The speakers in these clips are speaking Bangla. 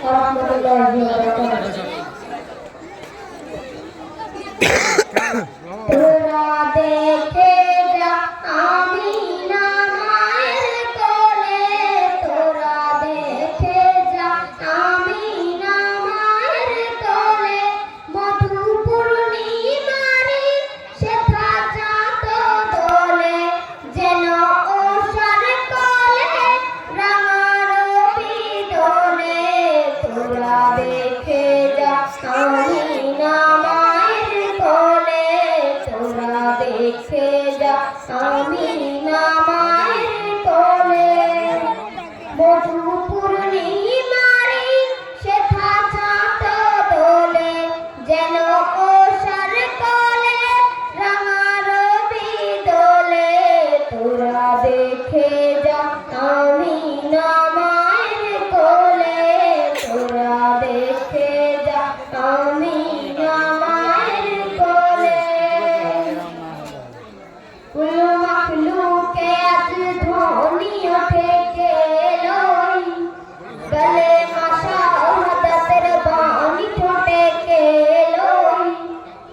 রাহমাতুল্লাহি ওয়া বারাকাতুহু। তোরা দেখে যা আমিনা মায়ের কোলে, তোরা দেখে যা আমিনা মায়ের কোলে, মধু পূর্ণিমারি শেখা চাঁদ দোলে, যেন ওষার কোলে রাঙা রবি দোলে। তোরা দেখে যা আমিনা মায়ের কোলে, তোরা দেখে যা আমিনা মায়ের কোলে, মধু পূর্ণিমারি শেখা চাঁদ দোলে, যেন ওষার কোলে রাঙা রবি দোলে। তোরা দেখে যা আমিনা মায়ের কোলে, তোরা দেখে যা আমিনা মায়ের কোলে। কুল মাখলুকে আজ ধ্বনি ওঠে কেলোই, গলে শাহাদাতের বাণী ঠোঁটে কেলোই,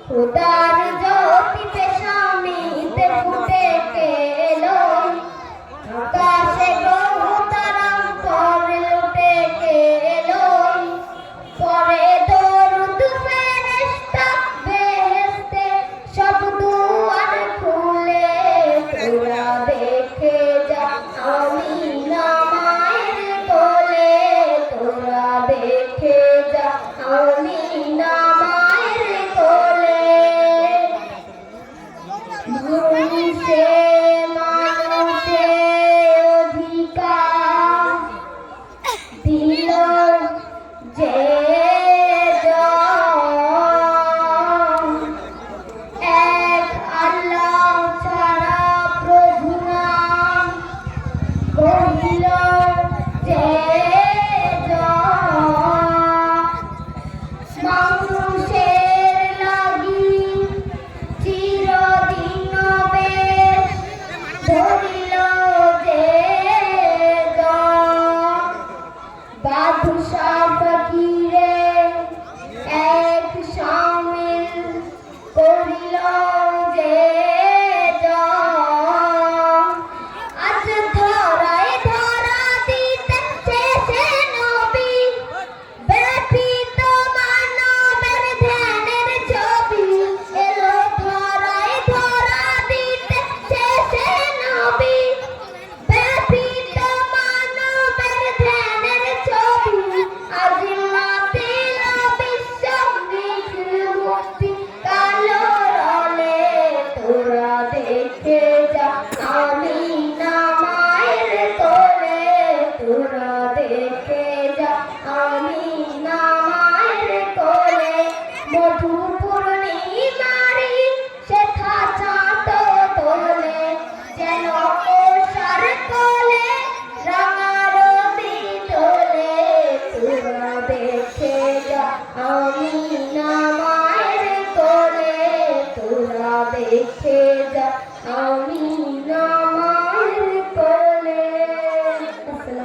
খুদার জ্যোতি পেশামিতে ফুটে কেলোই, আকাশে গ্রহ তারান্তর লুটে কেলোই, পরে দরুদ ফেরেশতা বেহেশতে সব দুয়ার খুলে। তোরা দেখে যা আমিনা মায়ের কোলে, তোরা দেখে যা আমিনা মায়ের কোলে। মানুষে মানুষে অধিকার দিল যে জন, এক আল্লাহ ছাড়া প্রভু নাম কহিল যে জন, মানুষের লাগি চিরদিন বেশ ধরিল যে জন, বাদশা ফকিরে এক শামিল করিল যে জন, আজ ধরায় ধরা দিতে শেষে নবী, ব্যথিত মানবের ধ্যানের ছবি, এলো ধরায় ধরা দিতে শেষে নবী, ব্যথিত মানবের ধ্যানের ছবি, আজ মাতিল বিশ্ব মুক্তি কালো রলে। তোরা দেখে যা আমিনা মায়ের কোলে, তোরা দেখে যা আমিনা মায়ের কোলে, মধু পূর্ণিমারি শেখা চাঁদ দোলে, যেন ওষার কোলে রাঙা রবি দোলে। তোরা দেখে যা